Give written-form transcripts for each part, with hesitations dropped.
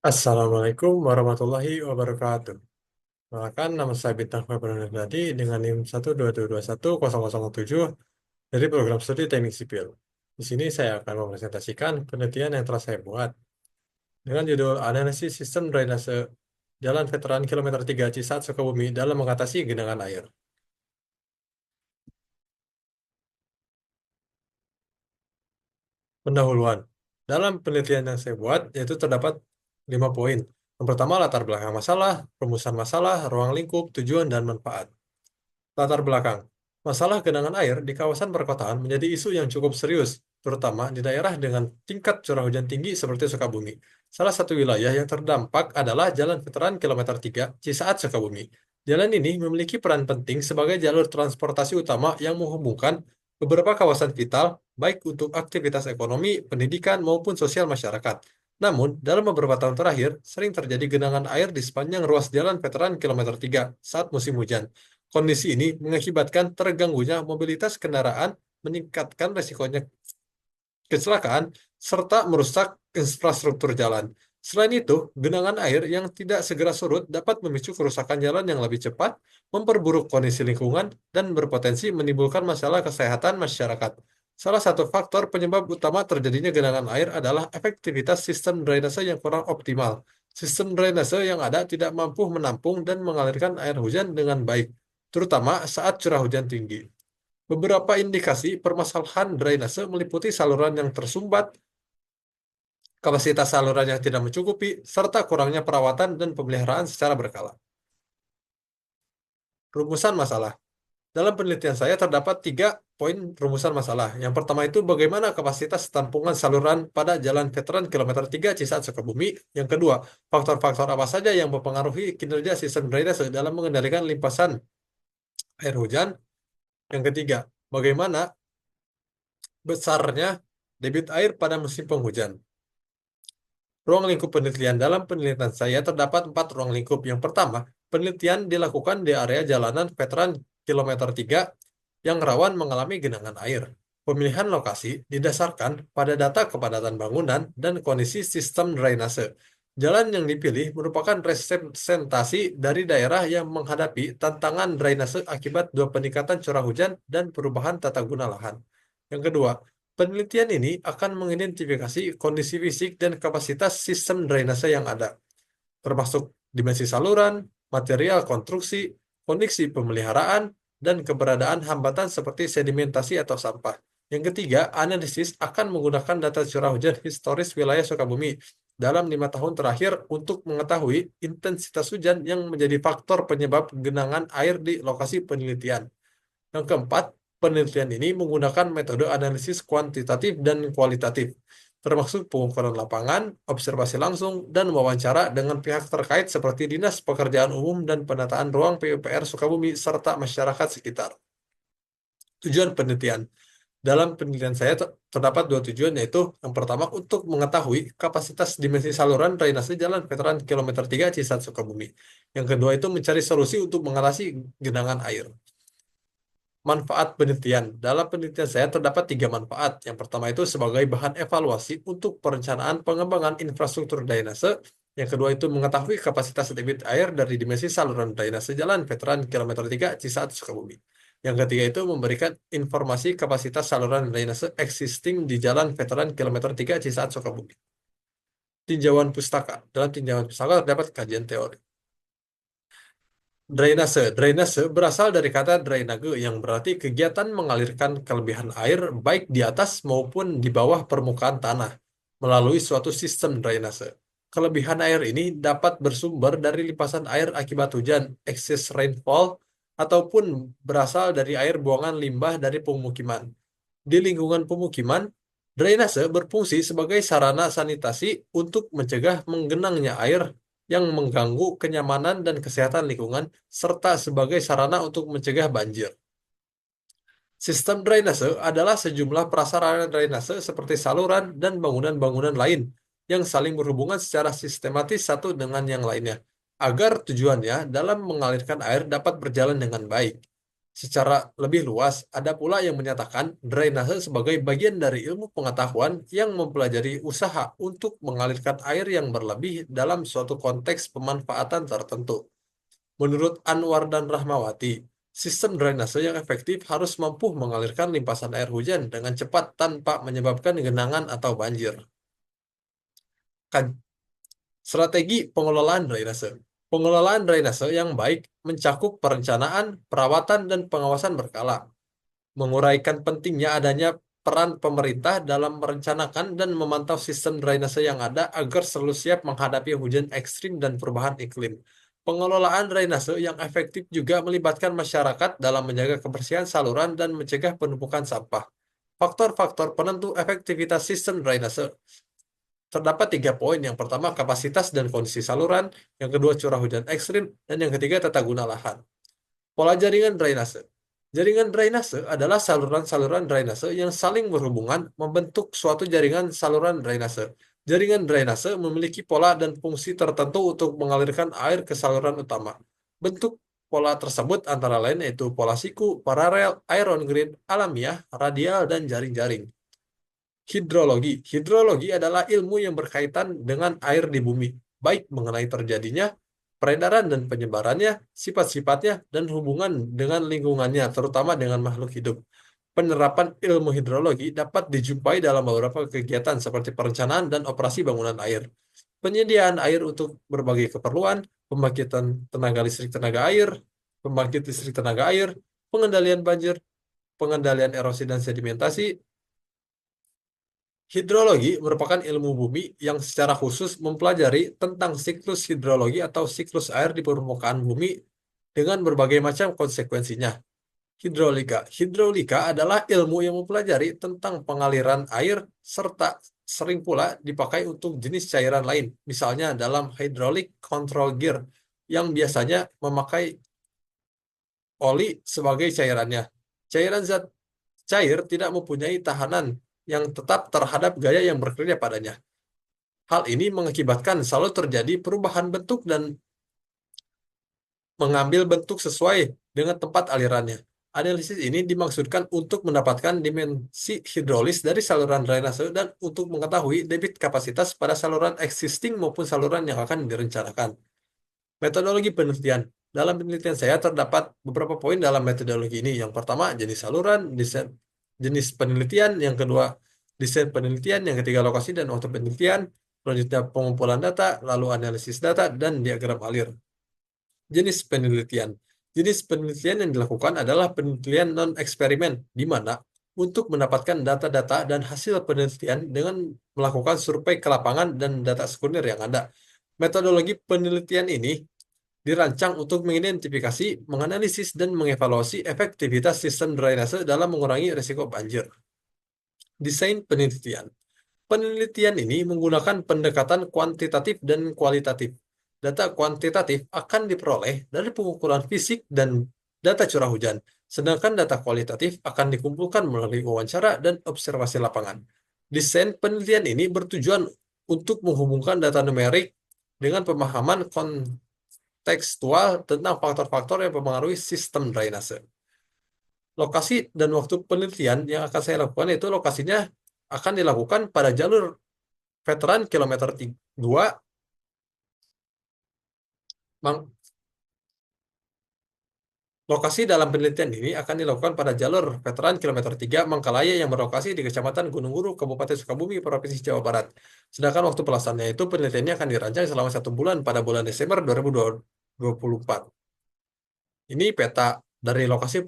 Assalamualaikum warahmatullahi wabarakatuh. Perkenalkan, nama saya Bintang Febriadi dengan NIM 122210007 dari program studi Teknik Sipil. Di sini saya akan mempresentasikan penelitian yang telah saya buat dengan judul Analisis Sistem Drainase Jalan Veteran Kilometer 3 Cisaat Sukabumi dalam mengatasi genangan air. Pendahuluan. Dalam penelitian yang saya buat, yaitu terdapat 5 poin. Yang pertama, latar belakang masalah, rumusan masalah, ruang lingkup, tujuan, dan manfaat. Latar belakang. Masalah genangan air di kawasan perkotaan menjadi isu yang cukup serius, terutama di daerah dengan tingkat curah hujan tinggi seperti Sukabumi. Salah satu wilayah yang terdampak adalah Jalan Veteran Kilometer 3 Cisaat Sukabumi. Jalan ini memiliki peran penting sebagai jalur transportasi utama yang menghubungkan beberapa kawasan vital, baik untuk aktivitas ekonomi, pendidikan, maupun sosial masyarakat. Namun, dalam beberapa tahun terakhir, sering terjadi genangan air di sepanjang ruas Jalan Veteran Kilometer 3 saat musim hujan. Kondisi ini mengakibatkan terganggunya mobilitas kendaraan, meningkatkan resikonya kecelakaan, serta merusak infrastruktur jalan. Selain itu, genangan air yang tidak segera surut dapat memicu kerusakan jalan yang lebih cepat, memperburuk kondisi lingkungan, dan berpotensi menimbulkan masalah kesehatan masyarakat. Salah satu faktor penyebab utama terjadinya genangan air adalah efektivitas sistem drainase yang kurang optimal. Sistem drainase yang ada tidak mampu menampung dan mengalirkan air hujan dengan baik, terutama saat curah hujan tinggi. Beberapa indikasi permasalahan drainase meliputi saluran yang tersumbat, kapasitas saluran yang tidak mencukupi, serta kurangnya perawatan dan pemeliharaan secara berkala. Rumusan masalah. Dalam penelitian saya terdapat 3 poin rumusan masalah. Yang pertama itu bagaimana kapasitas tampungan saluran pada Jalan Veteran Kilometer 3 Cisaat Sukabumi. Yang kedua, faktor-faktor apa saja yang mempengaruhi kinerja sistem drainase dalam mengendalikan limpasan air hujan. Yang ketiga, bagaimana besarnya debit air pada musim penghujan. Ruang lingkup penelitian. Dalam penelitian saya terdapat 4 ruang lingkup. Yang pertama, penelitian dilakukan di area jalanan Veteran Kilometer 3 yang rawan mengalami genangan air. Pemilihan lokasi didasarkan pada data kepadatan bangunan dan kondisi sistem drainase. Jalan yang dipilih merupakan representasi dari daerah yang menghadapi tantangan drainase akibat dua peningkatan curah hujan dan perubahan tata guna lahan. Yang kedua, penelitian ini akan mengidentifikasi kondisi fisik dan kapasitas sistem drainase yang ada, termasuk dimensi saluran, material konstruksi, kondisi pemeliharaan, dan keberadaan hambatan seperti sedimentasi atau sampah. Yang ketiga, analisis akan menggunakan data curah hujan historis wilayah Sukabumi dalam 5 tahun terakhir untuk mengetahui intensitas hujan yang menjadi faktor penyebab genangan air di lokasi penelitian. Yang keempat, penelitian ini menggunakan metode analisis kuantitatif dan kualitatif, termasuk pengukuran lapangan, observasi langsung, dan wawancara dengan pihak terkait seperti Dinas Pekerjaan Umum dan Penataan Ruang PUPR Sukabumi serta masyarakat sekitar. Tujuan penelitian. Dalam penelitian saya terdapat 2 tujuan, yaitu yang pertama untuk mengetahui kapasitas dimensi saluran drainase Jalan Veteran Kilometer 3 Cisaat Sukabumi. Yang kedua itu mencari solusi untuk mengatasi genangan air. Manfaat penelitian. Dalam penelitian saya terdapat 3 manfaat. Yang pertama itu sebagai bahan evaluasi untuk perencanaan pengembangan infrastruktur drainase. Yang kedua itu mengetahui kapasitas debit air dari dimensi saluran drainase Jalan Veteran Kilometer 3 Cisaat Sukabumi. Yang ketiga itu memberikan informasi kapasitas saluran drainase existing di Jalan Veteran Kilometer 3 Cisaat Sukabumi. Tinjauan pustaka. Dalam tinjauan pustaka terdapat kajian teori. Drainase. Drainase berasal dari kata drainage yang berarti kegiatan mengalirkan kelebihan air baik di atas maupun di bawah permukaan tanah melalui suatu sistem drainase. Kelebihan air ini dapat bersumber dari limpasan air akibat hujan, excess rainfall, ataupun berasal dari air buangan limbah dari pemukiman. Di lingkungan pemukiman, drainase berfungsi sebagai sarana sanitasi untuk mencegah menggenangnya air yang mengganggu kenyamanan dan kesehatan lingkungan, serta sebagai sarana untuk mencegah banjir. Sistem drainase adalah sejumlah prasarana drainase seperti saluran dan bangunan-bangunan lain yang saling berhubungan secara sistematis satu dengan yang lainnya, agar tujuannya dalam mengalirkan air dapat berjalan dengan baik. Secara lebih luas, ada pula yang menyatakan drainase sebagai bagian dari ilmu pengetahuan yang mempelajari usaha untuk mengalirkan air yang berlebih dalam suatu konteks pemanfaatan tertentu. Menurut Anwar dan Rahmawati, sistem drainase yang efektif harus mampu mengalirkan limpasan air hujan dengan cepat tanpa menyebabkan genangan atau banjir. Kan- Strategi pengelolaan drainase. Pengelolaan drainase yang baik mencakup perencanaan, perawatan, dan pengawasan berkala, menguraikan pentingnya adanya peran pemerintah dalam merencanakan dan memantau sistem drainase yang ada agar selalu siap menghadapi hujan ekstrim dan perubahan iklim. Pengelolaan drainase yang efektif juga melibatkan masyarakat dalam menjaga kebersihan saluran dan mencegah penumpukan sampah. Faktor-faktor penentu efektivitas sistem drainase. Terdapat 3 poin. Yang pertama, kapasitas dan kondisi saluran. Yang kedua, curah hujan ekstrim. Dan yang ketiga, tata guna lahan. Pola jaringan drainase. Jaringan drainase adalah saluran-saluran drainase yang saling berhubungan membentuk suatu jaringan saluran drainase. Jaringan drainase memiliki pola dan fungsi tertentu untuk mengalirkan air ke saluran utama. Bentuk pola tersebut antara lain yaitu pola siku, paralel, iron grid, alamiah, radial, dan jaring-jaring. Hidrologi. Hidrologi adalah ilmu yang berkaitan dengan air di bumi, baik mengenai terjadinya, peredaran dan penyebarannya, sifat-sifatnya, dan hubungan dengan lingkungannya, terutama dengan makhluk hidup. Penerapan ilmu hidrologi dapat dijumpai dalam beberapa kegiatan seperti perencanaan dan operasi bangunan air, penyediaan air untuk berbagai keperluan, pembangkitan tenaga listrik tenaga air, pembangkit listrik tenaga air, pengendalian banjir, pengendalian erosi dan sedimentasi. Hidrologi merupakan ilmu bumi yang secara khusus mempelajari tentang siklus hidrologi atau siklus air di permukaan bumi dengan berbagai macam konsekuensinya. Hidrolika. Hidrolika adalah ilmu yang mempelajari tentang pengaliran air serta sering pula dipakai untuk jenis cairan lain, misalnya dalam hydraulic control gear yang biasanya memakai oli sebagai cairannya. Cairan zat cair tidak mempunyai tahanan yang tetap terhadap gaya yang bekerja padanya. Hal ini mengakibatkan selalu terjadi perubahan bentuk dan mengambil bentuk sesuai dengan tempat alirannya. Analisis ini dimaksudkan untuk mendapatkan dimensi hidrolis dari saluran drainase dan untuk mengetahui debit kapasitas pada saluran existing maupun saluran yang akan direncanakan. Metodologi penelitian. Dalam penelitian saya terdapat beberapa poin dalam metodologi ini. Yang pertama, jenis saluran, desain jenis penelitian, yang kedua, desain penelitian, yang ketiga, lokasi dan waktu penelitian, selanjutnya pengumpulan data, lalu analisis data, dan diagram alir. Jenis penelitian. Jenis penelitian yang dilakukan adalah penelitian non-eksperimen, di mana untuk mendapatkan data-data dan hasil penelitian dengan melakukan survei ke lapangan dan data sekunder yang ada. Metodologi penelitian ini dirancang untuk mengidentifikasi, menganalisis, dan mengevaluasi efektivitas sistem drainase dalam mengurangi risiko banjir. Desain penelitian. Penelitian ini menggunakan pendekatan kuantitatif dan kualitatif. Data kuantitatif akan diperoleh dari pengukuran fisik dan data curah hujan, sedangkan data kualitatif akan dikumpulkan melalui wawancara dan observasi lapangan. Desain penelitian ini bertujuan untuk menghubungkan data numerik dengan pemahaman kontekstual tentang faktor-faktor yang mempengaruhi sistem drainase. Lokasi dan waktu penelitian yang akan saya lakukan itu lokasinya akan dilakukan pada jalur veteran kilometer 2. Lokasi dalam penelitian ini akan dilakukan pada jalur veteran kilometer 3 Mangkalaya yang berlokasi di Kecamatan Gunung Guru, Kabupaten Sukabumi, Provinsi Jawa Barat. Sedangkan waktu pelaksananya itu penelitiannya akan dirancang selama 1 bulan pada bulan Desember 2024. Ini peta dari lokasi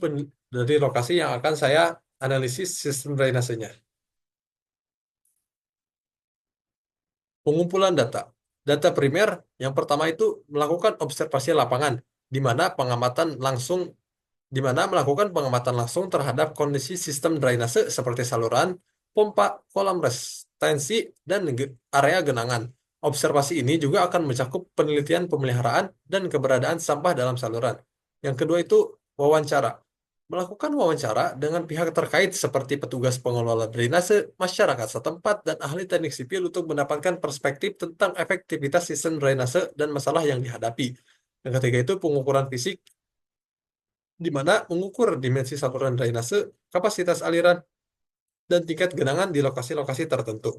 yang akan saya analisis sistem drainasenya. Pengumpulan data. Data primer yang pertama itu melakukan observasi lapangan, di mana melakukan pengamatan langsung terhadap kondisi sistem drainase seperti saluran, pompa, kolam retensi, dan area genangan. Observasi ini juga akan mencakup penelitian pemeliharaan dan keberadaan sampah dalam saluran. Yang kedua itu wawancara. Melakukan wawancara dengan pihak terkait seperti petugas pengelola drainase, masyarakat setempat, dan ahli teknik sipil untuk mendapatkan perspektif tentang efektivitas sistem drainase dan masalah yang dihadapi. Yang ketiga itu pengukuran fisik di mana mengukur dimensi saluran drainase, kapasitas aliran, dan tingkat genangan di lokasi-lokasi tertentu.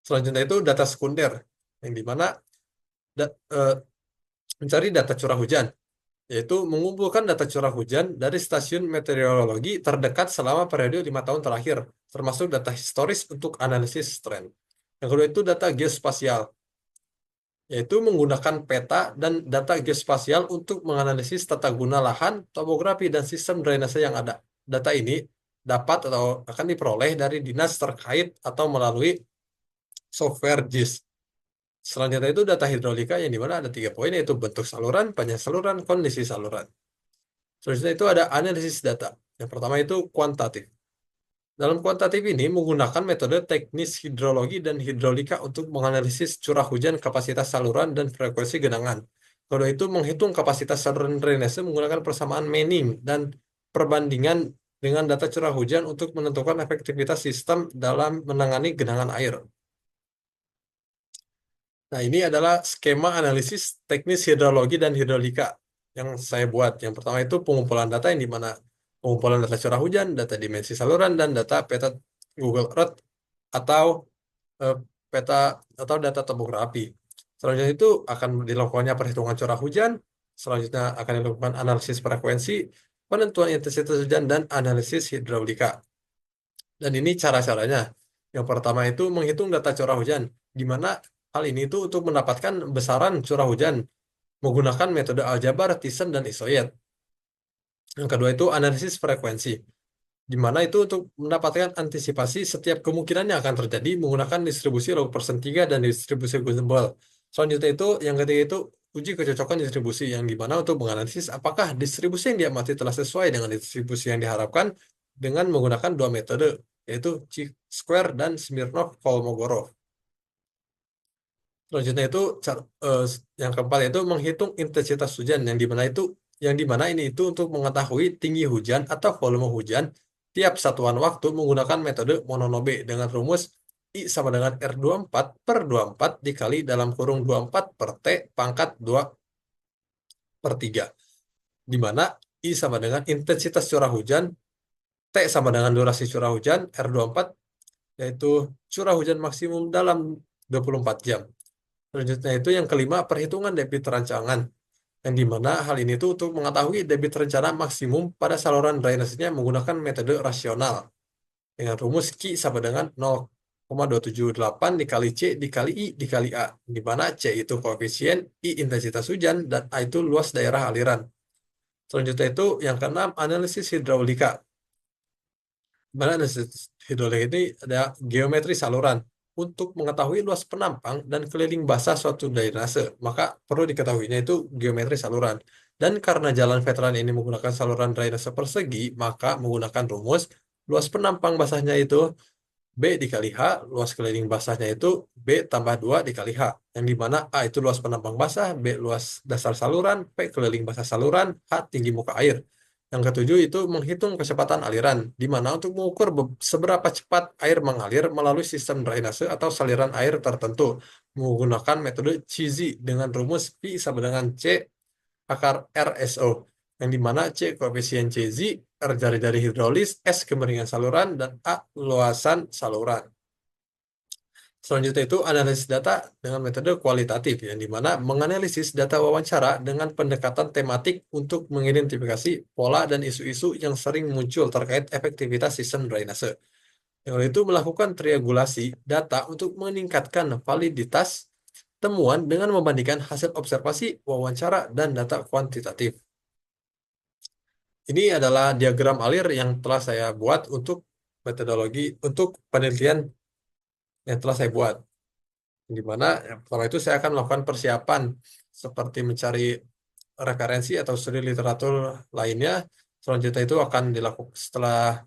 Selanjutnya itu data sekunder, yang di mana da- eh, mencari data curah hujan, yaitu mengumpulkan data curah hujan dari stasiun meteorologi terdekat selama periode 5 tahun terakhir, termasuk data historis untuk analisis tren. Yang kedua itu data geospasial, yaitu menggunakan peta dan data geospasial untuk menganalisis tata guna lahan, topografi, dan sistem drainase yang ada. Data ini dapat atau akan diperoleh dari dinas terkait atau melalui software JIS. Selanjutnya itu data hidrolika yang dimana ada 3 poin, yaitu bentuk saluran, panjang saluran, kondisi saluran. Selanjutnya itu ada analisis data. Yang pertama itu kuantitatif. Dalam kuantitatif ini menggunakan metode teknis hidrologi dan hidrolika untuk menganalisis curah hujan, kapasitas saluran, dan frekuensi genangan. Kedua itu menghitung kapasitas saluran drainase menggunakan persamaan Manning dan perbandingan dengan data curah hujan untuk menentukan efektivitas sistem dalam menangani genangan air. Nah, ini adalah skema analisis teknis hidrologi dan hidrolika yang saya buat. Yang pertama itu pengumpulan data, yang di mana pengumpulan data curah hujan, data dimensi saluran, dan data peta Google Earth atau eh, peta atau data topografi. Selanjutnya itu akan dilakukannya perhitungan curah hujan. Selanjutnya akan dilakukan analisis frekuensi, penentuan intensitas hujan, dan analisis hidrolika. Dan ini cara-caranya. Yang pertama itu menghitung data curah hujan, di mana hal ini itu untuk mendapatkan besaran curah hujan menggunakan metode aljabar, Thiessen, dan isoid. Yang kedua itu analisis frekuensi, di mana itu untuk mendapatkan antisipasi setiap kemungkinan yang akan terjadi menggunakan distribusi log persen 3 dan distribusi Gumbel. Selanjutnya itu yang ketiga itu uji kecocokan distribusi, yang di mana untuk menganalisis apakah distribusi yang diamati telah sesuai dengan distribusi yang diharapkan dengan menggunakan 2 metode, yaitu chi-square dan Smirnov-Kolmogorov. Selanjutnya itu yang keempat itu menghitung intensitas hujan, yang dimana ini itu untuk mengetahui tinggi hujan atau volume hujan tiap satuan waktu menggunakan metode Mononobe dengan rumus I sama dengan R24/24 dikali dalam kurung 24 per T pangkat 2 per 3, di mana I sama dengan intensitas curah hujan, T sama dengan durasi curah hujan, R24 yaitu curah hujan maksimum dalam 24 jam. Selanjutnya itu yang kelima, perhitungan debit rancangan, yang dimana hal ini tuh untuk mengetahui debit rencana maksimum pada saluran drainasenya menggunakan metode rasional dengan rumus Q sama dengan 0,278 dikali C dikali I dikali A, di mana C itu koefisien, I intensitas hujan, dan A itu luas daerah aliran. Selanjutnya itu yang keenam, analisis hidrolika. Di mana analisis hidrolika ini ada geometri saluran. Untuk mengetahui luas penampang dan keliling basah suatu drainase, maka perlu diketahuinya itu geometri saluran. Dan karena jalan veteran ini menggunakan saluran drainase persegi, maka menggunakan rumus luas penampang basahnya itu B dikali H, luas keliling basahnya itu B tambah 2 dikali H. Yang dimana A itu luas penampang basah, B luas dasar saluran, P keliling basah saluran, H tinggi muka air. Yang ketujuh itu menghitung kecepatan aliran, di mana untuk mengukur seberapa cepat air mengalir melalui sistem drainase atau saliran air tertentu menggunakan metode Chizi dengan rumus P sama dengan C akar RSO, yang dimana C koefisien CZ, R jari-jari hidrolis, S kemiringan saluran, dan A luasan saluran. Selanjutnya itu analisis data dengan metode kualitatif, yang dimana menganalisis data wawancara dengan pendekatan tematik untuk mengidentifikasi pola dan isu-isu yang sering muncul terkait efektivitas sistem drainase. Yang itu melakukan triangulasi data untuk meningkatkan validitas temuan dengan membandingkan hasil observasi, wawancara, dan data kuantitatif. Ini adalah diagram alir yang telah saya buat untuk metodologi untuk penelitian yang telah saya buat. Di mana yang pertama itu saya akan melakukan persiapan seperti mencari referensi atau studi literatur lainnya. Selanjutnya itu akan dilakukan setelah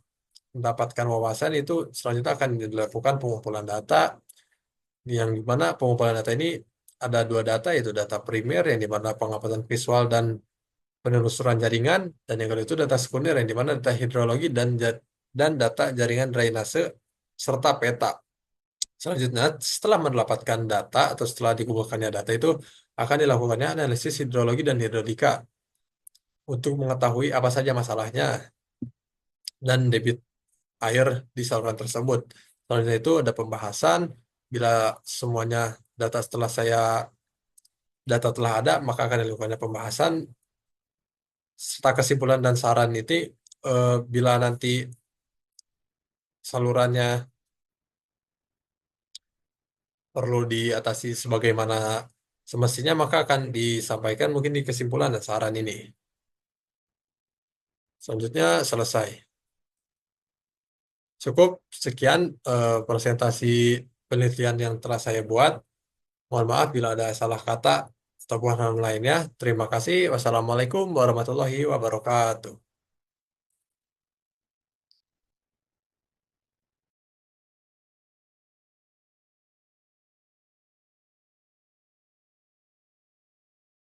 mendapatkan wawasan itu, selanjutnya akan dilakukan pengumpulan data, yang dimana pengumpulan data ini ada 2 data, yaitu data primer yang dimana pengamatan visual dan penelusuran jaringan, dan yang kedua itu data sekunder yang dimana data hidrologi dan data jaringan drainase serta peta. Selanjutnya, setelah mendapatkan data atau setelah dikumpulkannya data itu akan dilakukannya analisis hidrologi dan hidrolika. untuk mengetahui apa saja masalahnya dan debit air di saluran tersebut. Selanjutnya itu ada pembahasan. Bila semuanya data setelah saya data telah ada, maka akan dilakukan pembahasan serta kesimpulan dan saran itu bila nanti salurannya perlu diatasi sebagaimana semestinya, maka akan disampaikan mungkin di kesimpulan dan saran ini. Selanjutnya selesai. Cukup sekian presentasi penelitian yang telah saya buat. Mohon maaf bila ada salah kata atau pemahaman lainnya. Terima kasih. Wassalamualaikum warahmatullahi wabarakatuh.